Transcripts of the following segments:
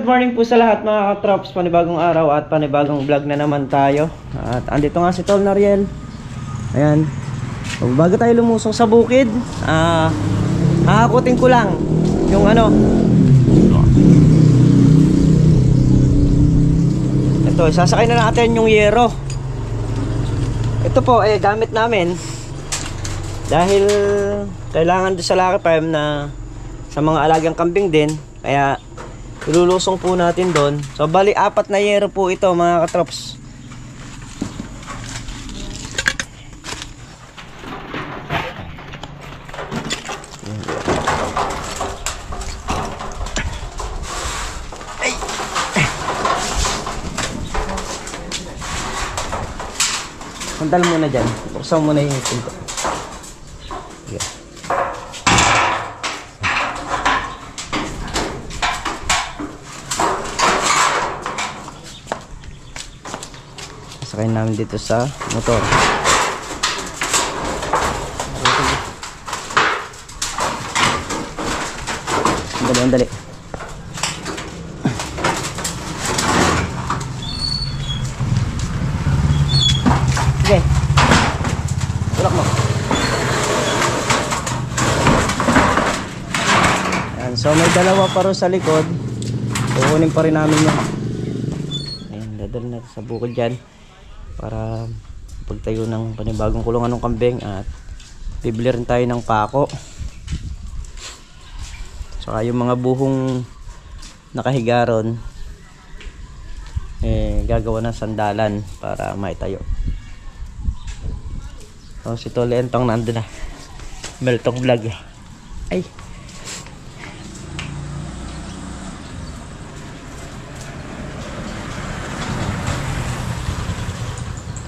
good morning po sa lahat mga katrops. Panibagong araw at panibagong vlog na naman tayo. At andito nga si Tol Nariel. Ayan. Bago tayo lumusong sa bukid, hahakutin ko lang yung ano. Ito, sasakay na natin yung yero. Ito po eh gamit namin dahil kailangan doon sa Lucky Farm na sa mga alagang kambing din. Kaya ilulusong po natin doon. So bali 4 na yero po ito mga katrops. Ay. Sandal muna dyan. Buksan muna yung pinto. Yeah. Sakayin namin dito sa motor. Dali. Sige. Tulak mo. Ayan, so may dalawa pa rin sa likod. Kukunin pa rin namin yan. Ayan, dadal natin sa bukid dyan para pagtayo ng panibagong kulungan ng kambing at bibili rin tayo ng pako. Saka yung mga buhong nakahiga ron eh gagawa ng sandalan para maitayo. So si Tol Entong nandun na. Meltong vlog. Ay.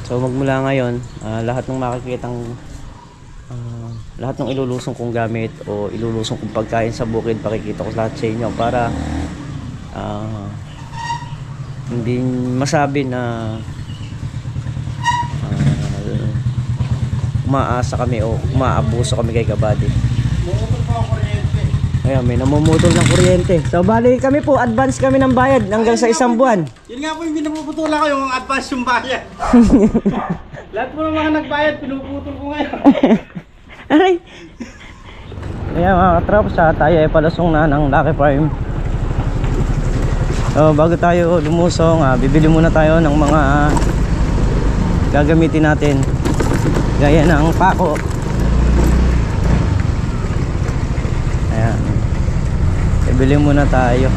So magmula ngayon, lahat ng makikitang lahat ng ilulusong kong gamit o ilulusong kong pagkain sa bukid, pakikita ko lahat sa inyo para hindi masabi na umaasa kami o umaabuso kami kay Kabady. Ayan, may namumutol ng kuryente. So bali kami po, advance kami ng bayad hanggang sa 1 buwan. Yun nga po yung pinuputula ko, yung advance yung bayad. Lahat po ng mga nagbayad, pinuputol ko ngayon. Aray. Ayan mga katrops, tayo ay palusong na ng Lucky Farm. So bago tayo lumusong, bibili muna tayo ng mga gagamitin natin. Gaya ng pako. Ayan. Bibili muna tayo.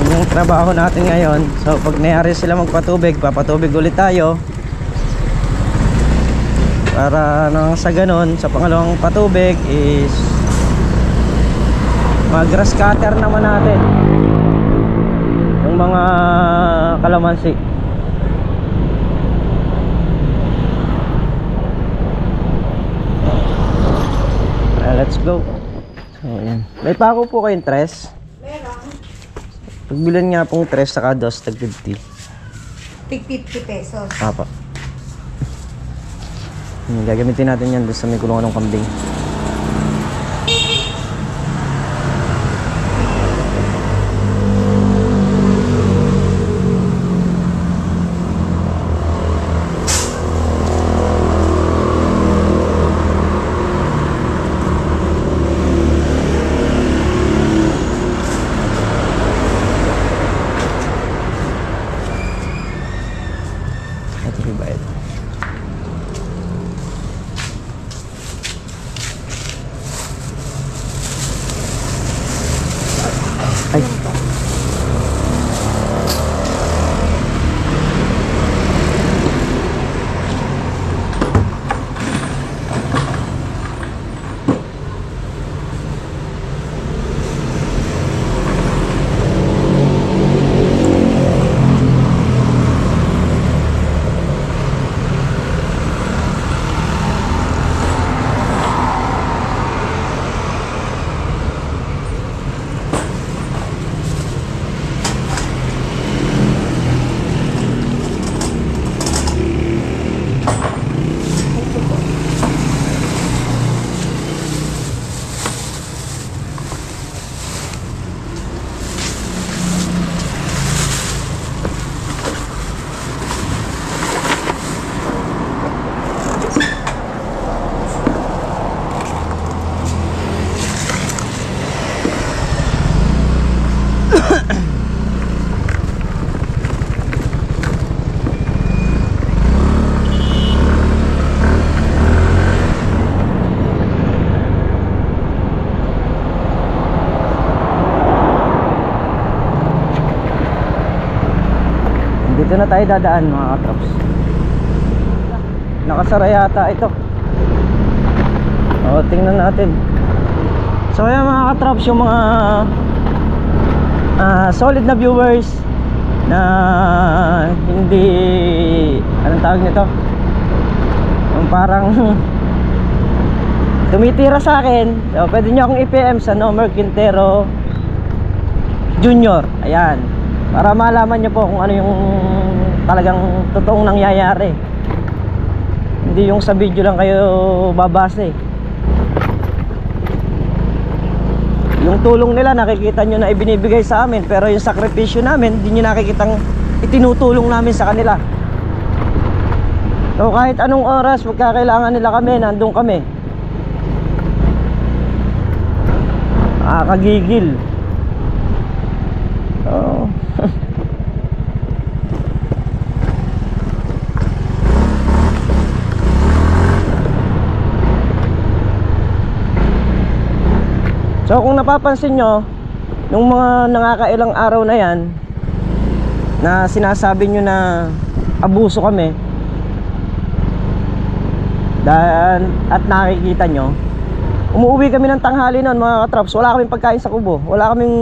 Yung trabaho natin ngayon. So pag nayari sila magpatubig, papatubig ulit tayo para nang sa ganon, sa pangalawang patubig is mag grass cutter naman natin yung mga kalamansi. Let's go. So yan, may pako po kayong tres. Pagbilan nga pong 3 saka 2, tag 50. Tig 50 pesos. Apa. Gagamitin natin yan doon sa may kulungan ng kambing. Dito na tayo dadaan mga katrops. Nakasara yata ito. O, tingnan natin. So ayan mga katrops, yung mga solid na viewers na hindi, anong tawag nito, yung parang tumitira sa akin, so, pwede nyo akong i-PM sa Nomer Quintero Junior. Ayan, para malaman nyo po kung ano yung talagang totoong nangyayari, hindi yung sa video lang kayo babase. Yung tulong nila nakikita nyo na ibinibigay sa amin, pero yung sakripisyo namin hindi nyo nakikitang itinutulong namin sa kanila. So kahit anong oras magkakailangan nila kami, nandun kami. Kagigil. So So kung napapansin nyo, nung mga nangakailang araw na yan na sinasabi nyo na abuso kami, at nakikita nyo, umuwi kami ng tanghali noon mga katrops. Wala kaming pagkain sa kubo, wala kaming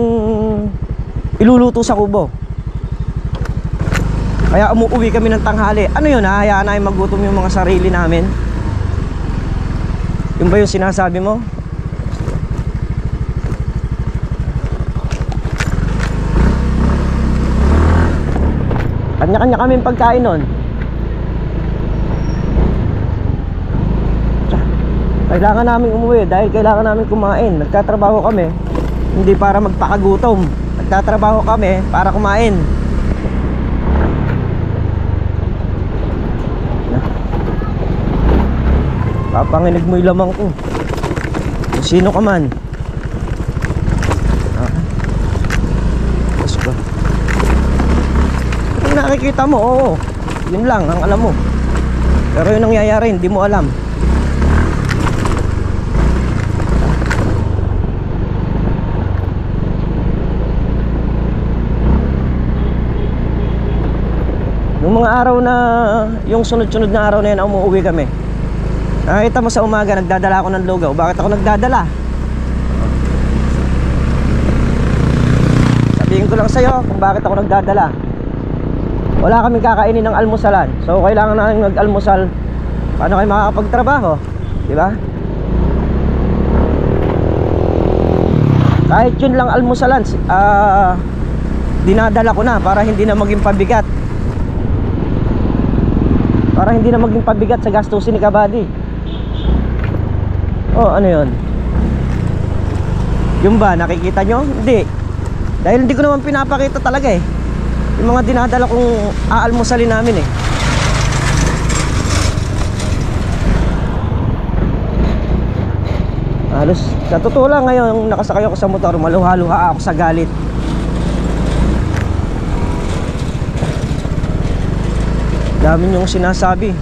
iluluto sa kubo, kaya umuwi kami ng tanghali. Ano yun, hahayaan namin magutom yung mga sarili namin? Yung ba yung sinasabi mo? Kanya-kanya kaming pagkain nun. Kailangan namin umuwi dahil kailangan namin kumain. Nagtatrabaho kami hindi para magpakagutom, nagtatrabaho kami para kumain. Papanginig mo yung lamang ko, kung sino ka man. Let's go. Kung nakikita mo, oo, yun lang ang alam mo. Pero yung nangyayari hindi mo alam. Yung mga araw na, yung sunod-sunod na araw na yan, umuwi kami. Nakita mo sa umaga, nagdadala ako ng lugaw. Bakit ako nagdadala? Sabihin ko lang sa'yo kung bakit ako nagdadala. Wala kaming kakainin ng almusalan, so kailangan namin mag-almusal. Paano kayo makakapagtrabaho? Diba? Kahit yun lang almusalan, dinadala ko na para hindi na maging pabigat. Para hindi na maging pabigat sa gastusin ni Kabady. Oh, ano yun? Yung ba, nakikita nyo? Hindi. Dahil hindi ko naman pinapakita talaga eh, yung mga dinadala kong aalmusalin namin eh. Halos, sa totoo lang ngayon, nakasakay ako sa motor, maluha-luha ako sa galit. Dami niyong sinasabi.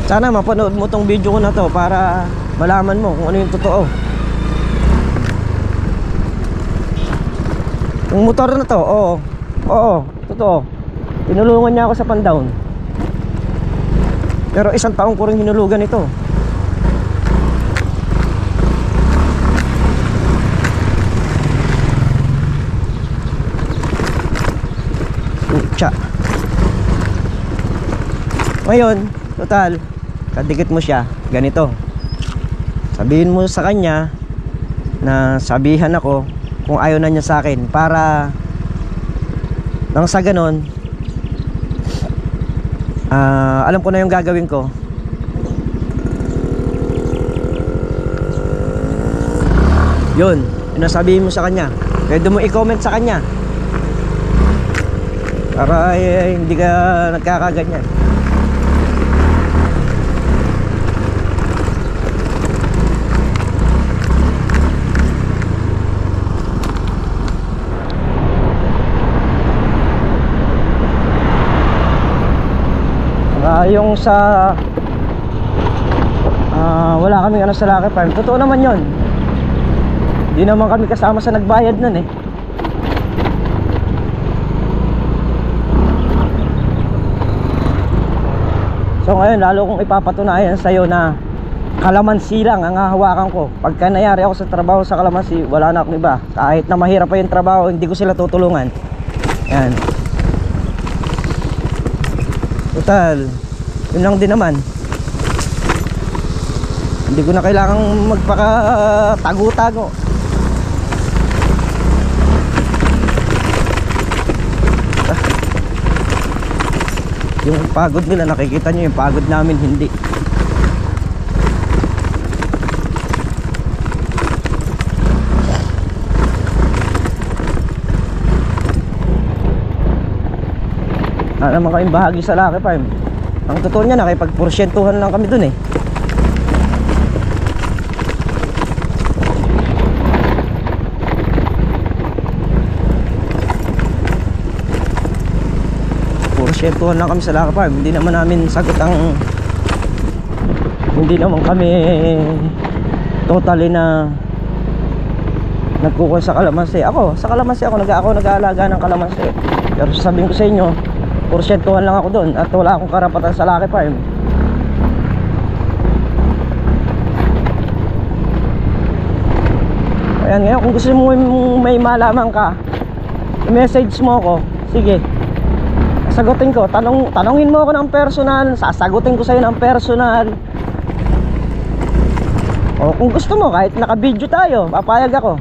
Sana mapanood mo tong video ko na to para malaman mo kung ano yung totoo. Yung motor na to, oo, totoo. Tinulungan niya ako sa Pandown. Pero 1 taon ko rin hinulugan ito. Tsa. Ngayon, total, kadikit mo siya, ganito. Sabihin mo sa kanya na sabihan ako kung ayaw na niya sa akin, para nang sa ganon, alam ko na yung gagawin ko. Yun, sabihin mo sa kanya. Pwede mo i-comment sa kanya para hindi ka nagkakaganyan. Yung sa wala kaming ano sa Lucky Farm, totoo naman yun. Di naman kami kasama sa nagbayad nun eh. So ngayon lalo kong ipapatunayan sa'yo na kalamansi lang ang hahawakan ko. Pagka nayari ako sa trabaho sa kalamansi, wala na akong iba. Kahit na mahirap pa yung trabaho, hindi ko sila tutulungan. Yan. Total, yun lang din naman. Hindi ko na kailangang magpaka-tago-tago. Yung pagod nila, nakikita nyo yung pagod namin, hindi. Naman kaming bahagi sa Lucky Farm. Ang totoo niya, nakipagporsyentuhan lang kami dun eh. Porsyentuhan lang kami sa Lucky Farm. Hindi naman namin sagot ang... Hindi naman kami totally na nagkukuha sa kalamansi. Sa kalamansi ako nag-aalaga ng kalamansi. Pero sasabihin ko sa inyo, porsyentuhan lang ako doon at wala akong karapatan sa Lucky Farm. Ayan, ngayon kung gusto mo may malaman ka, i-message mo ako, sige, sagutin ko. Tanungin mo ako ng personal, sasagutin ko sa'yo ng personal. O kung gusto mo, kahit naka-video tayo, papayag ako.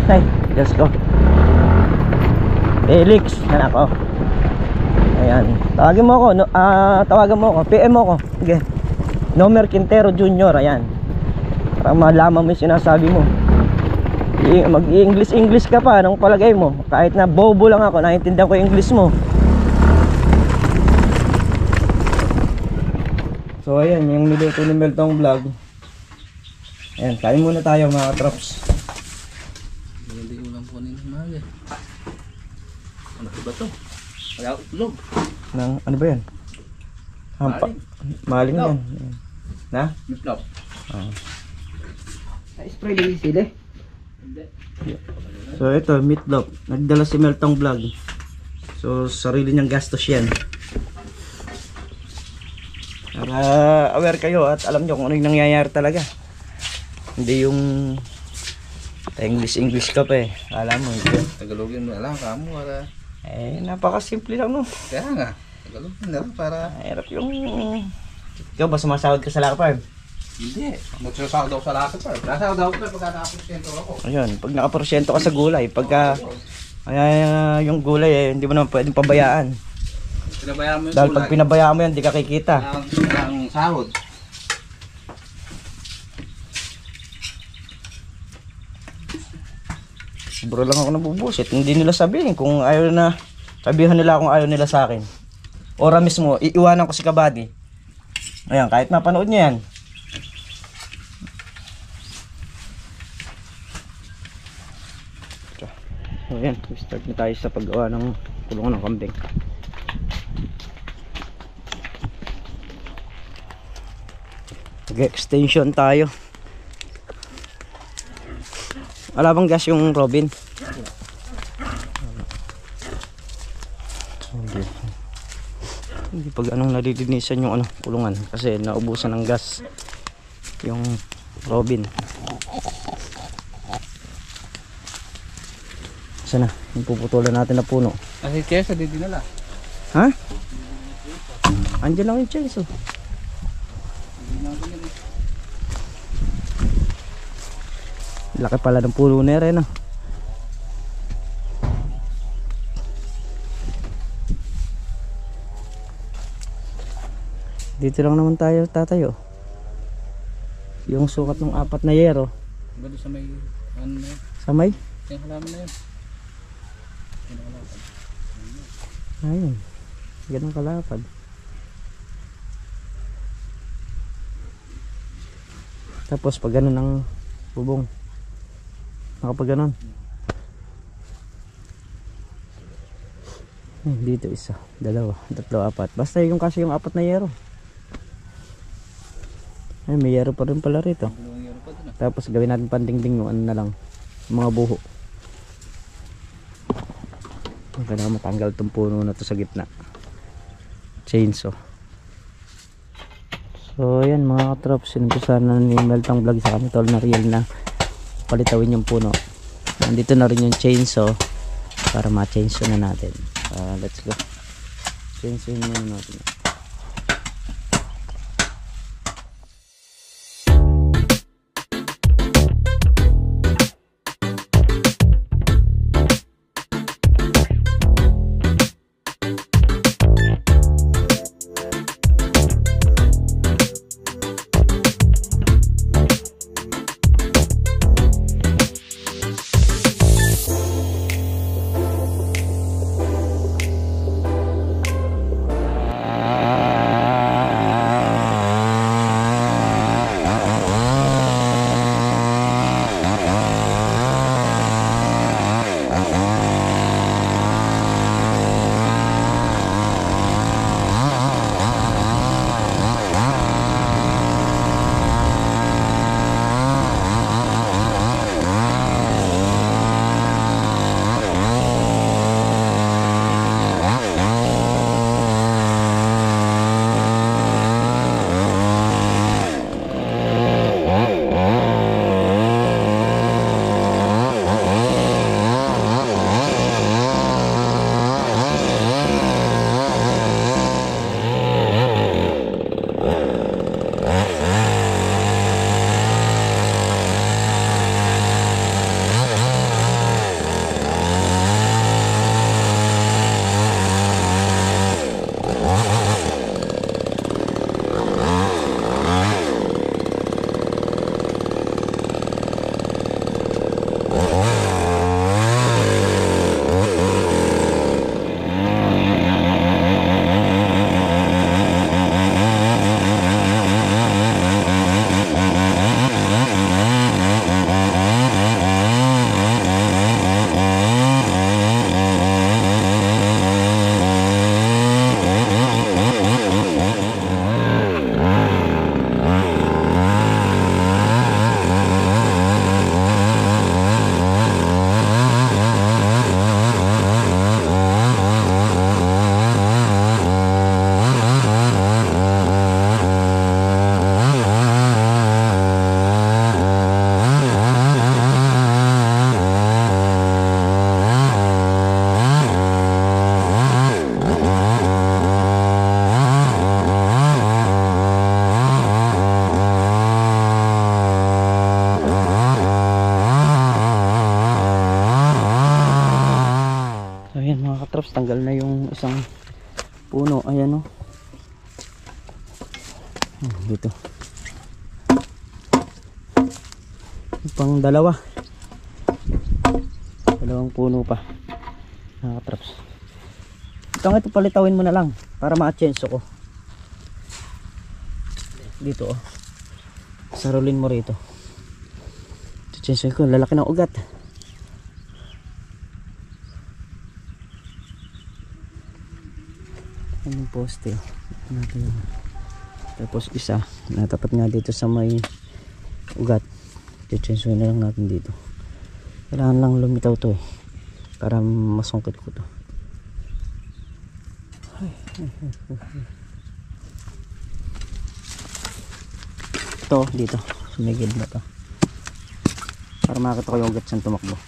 Ay, Diyos ko. Felix, yan ako. Ayan, tawagan mo ako, tawagan mo ako, PM mo ako. Sige, Nomer Quintero Jr. Ayan, para malaman mo yung sinasabi mo. Mag-English ka pa nung palagay mo. Kahit na bobo lang ako, naiintindihan ko yung English mo. So ayan, yung niluto ni Meltong Vlog. Ayan, kain muna tayo mga katrops. Hindi ulam po nila mga. Ano ba to? Kaya utlog. Ano ba yan? Maling yan. Na? Mitlop. Spray din sila. Hindi. So ito, meatloaf. Nagdala si Meltong Vlog. So sarili niyang gastos yan. Para aware kayo at alam nyo kung ano yung nangyayari talaga. Hindi yung English ka pa eh. Alam mo ito. Tagalogin mo lang kamo para. Napakasimple lang no. Kaya nga. Tagalogin na lang para. Hirap yung... Ikaw ba sumasahod ka sa Lucky Farm? Hindi. Magsasahod daw sa Lucky Farm. Nasahod daw ko pagka nakaporsyento ako. Ayun, pag nakaporsyento ka sa gulay, pagka yung gulay hindi mo naman pwedeng pabayaan. Pinabayaan mo yung Dahil gulay. pag pinabayaan mo yan, hindi ka kikita. Ang sahod. Bro lang ako nabubusit. Hindi nila sabihin kung ayaw na. Sabihan nila kung ayaw nila sa akin. Ora mismo, iiwanan ko si Kabady. Ayan, kahit mapanood niya yan. So ayan, start na tayo sa paggawa ng kulungan ng kambing. Nag-extension tayo. Wala bang gas yung Robin? Hindi pag anong nalilinisan yung kulungan kasi naubusan ng gas yung Robin. Sana yung puputulan natin na puno. Kasi Chesa di dinala. Ha? Andiyan lang yung Chelsea. Laki pala ng puno na rin Dito lang naman tayo tatayo. Yung sukat ng 4 na yero. Bali sa may ano na yun. Sa may? Yung halaman na yun. Ayun. Ganun kalapad. Tapos pag ganun ang bubong. Nakapag ganun. Dito isa, dalawa, tatlo, apat. Basta yung kasi yung apat na yero. Ay, may yero pa rin pala rito. Tapos gawin natin pandingding yung ano na lang, mga buho. Kailangan matanggal itong puno na to sa gitna. Chainsaw. So ayan mga katrops, sinumpisahan na ni Meltang Vlog sa kami tol na real na palitawin yung puno. Nandito na rin yung chainsaw para ma-chainsaw na natin. Let's go. Chainsaw muna natin. Tanggal na yung isang puno. Ayan o. Dito. Pang dalawa. Dalawang puno pa. Nakatraps. Ito palitawin mo na lang para ma-chainsaw ko. Dito o. Sarulin mo rito. Chainsaw ko. Lalaki ng ugat. Yung poste natin. Tapos isa natapat nga dito sa may ugat. Chainsaw na lang natin dito. Kailangan lang lumitaw to para masungkit ko to. Ito dito sumigid na to para makita ko yung ugat saan tumakbo.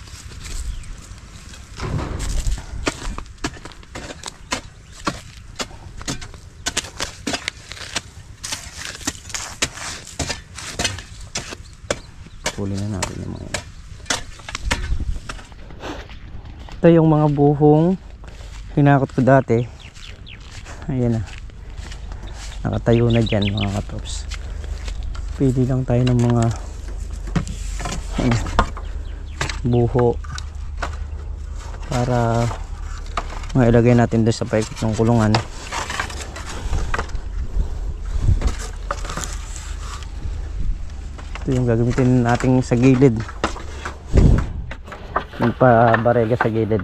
Huli na natin yung mga yan. Ito yung mga buhong hinakot ko dati. Ayan na. Nakatayo na dyan mga katrops. Pili lang tayo ng mga buho para mailagay natin doon sa paikot ng kulungan. Ito yung gagamitin natin sa gilid. Yung pabarega sa gilid.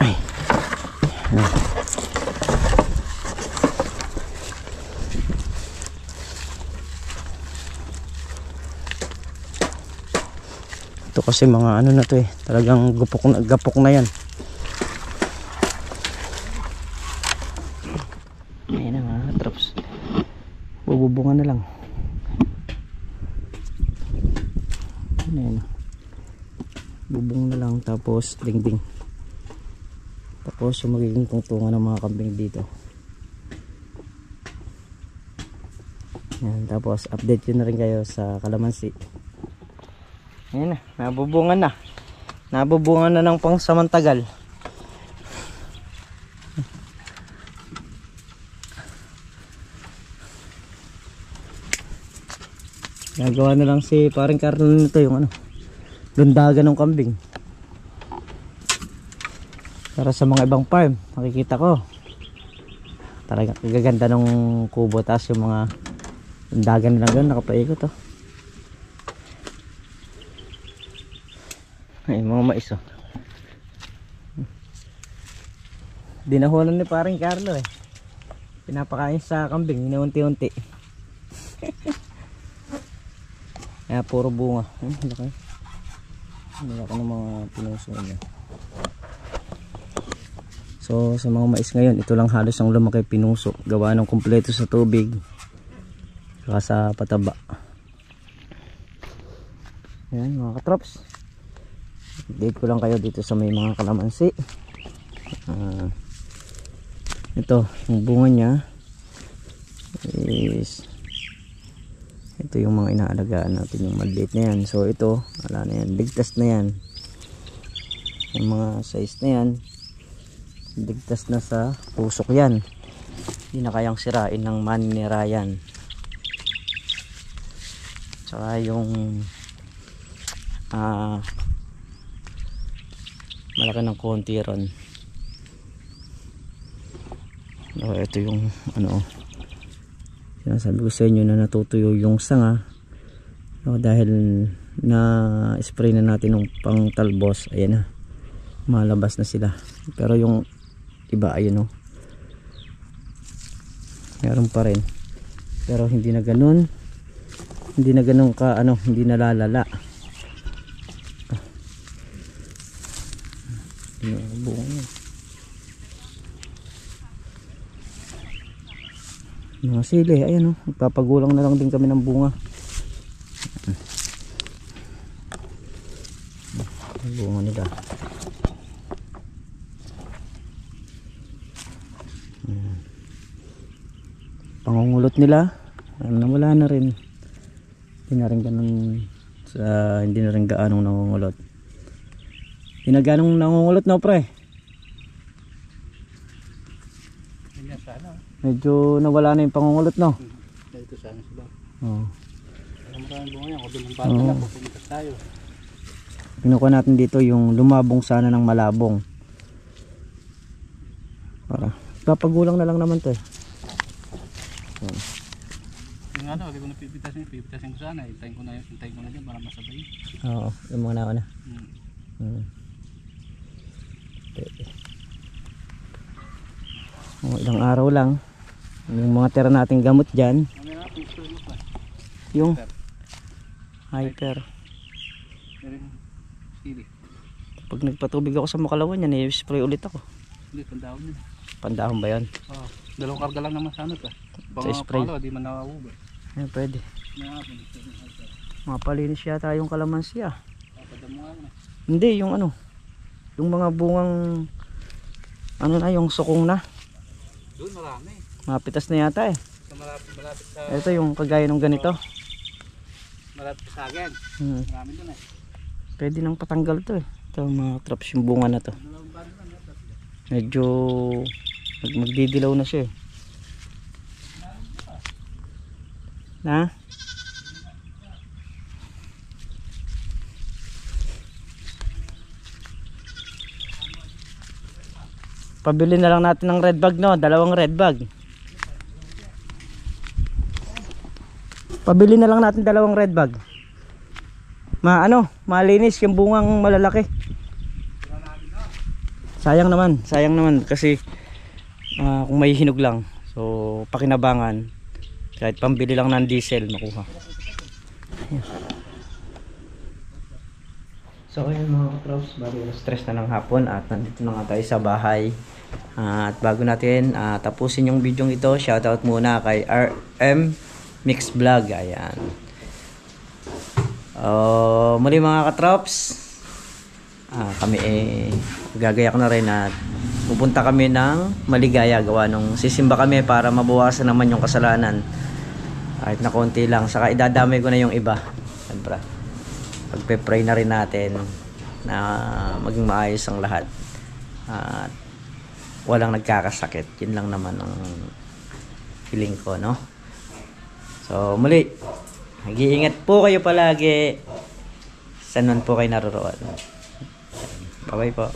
Ay. Ito kasi mga ano na to eh, talagang gapok na yan. Ayun na mga traps, bububungan na lang. Ayun, bubong na lang, tapos dingding. Tapos yung magiging tungtungan ng mga kambing dito. Yan, tapos update yun na rin kayo sa kalamansi. Ayan na, nabubungan na. Nabubungan na ng pangsamantagal. Nagawa na lang si paring Carlo nito yung ano, lundagan ng kambing. Para sa mga ibang farm, makikita ko talagang gaganda ng kubo, tapos yung mga lundagan lang doon nakapaikot oh. Ay, mga mais oh. Dinahulan ni paring Carlo eh. Pinapakain sa kambing, inaunti-unti. Kaya puro bunga. Laki. Laki ng mga pinuso niya. So sa mga mais ngayon, ito lang halos ang lumaki pinuso. Gawa ng kumpleto sa tubig saka sa pataba. Ayan mga katrops, update ko lang kayo dito sa may mga kalamansi. Ito yung bunga nya is ito yung mga inaalagaan natin, yung maliit na yan. So ito wala na yan, ligtas na yan. Yung mga size na yan ligtas na sa pusok yan, hindi na kayang sirain ng maninira yan. Tsaka yung malaki ng konti ron. Ito yung ano, sinasabi ko sa inyo na natutuyo yung sanga dahil na spray na natin ng pang talbos. Ayan na, malabas na sila. Pero yung iba ayun meron pa rin, pero hindi na ganun ka ano, hindi nalalala. Mga sili ayan magpapagulang na lang din kami ng bunga. Bunga nila. Pangungulot nila wala na rin, hindi na rin ganun hindi na rin gaanong nangungulot. Hindi na ganong nangungulot na pre, medyo nawala na yung pangungulot no. Dito sana sila. Oo. Maraming bunga yan, kung bata na pupuntas tayo. Pinukuha natin dito yung lumabong sana ng malabong. Para papagulang na lang naman to eh. Yung ano, hindi ko na pipitasin ko sana. Hintayin ko na dyan para masabay. Oo, yung mga nauna. Ilang araw lang. Yung mga tira nating gamot dyan. Yung hyper. Pag nagpatubig ako sa Makalawan yan, i-spray ulit ako. Hindi, pandahon yun. Pandahon ba yan? Oo, dalawang karga lang naman sana ito. Sa spray? Di man nakaubo. Yan, pwede. Mapalinis yata yung kalamansi ah. Hindi, yung ano, yung mga bungang ano na, yung sukong na. Doon marami. Mapitas na yata eh. Malapit sa... Ito yung kagaya ng ganito. Malapit sa akin. Marami doon eh. Pwede nang patanggal to eh. Ito mga traps yung bunga na to. Medyo magdidilaw na siya eh. Na? Pabili na lang natin ng red bag no, dalawang red bag. Pabili na lang natin dalawang red bag. Malinis yung bungang malalaki. Sayang naman kasi kung may hinog lang. So pakinabangan, kahit pambili lang ng diesel makuha. So ayun mga katrops, bali stress na ng hapon at nandito na nga tayo sa bahay. At bago natin tapusin yung video ito, shoutout muna kay RM Mix Vlog. Ayan. Muli mga katrops, kami gagayak na rin at pupunta kami ng Maligaya, gawa nung sisimba kami para mabawasan naman yung kasalanan kahit na konti lang, saka idadamay ko na yung iba. Siyempre pagpe-pray na rin natin na maging maayos ang lahat at walang nagkakasakit. Yun lang naman ang feeling ko, no? So muli, mag-iingat po kayo palagi saan man po kayo naroroon. Bye bye po.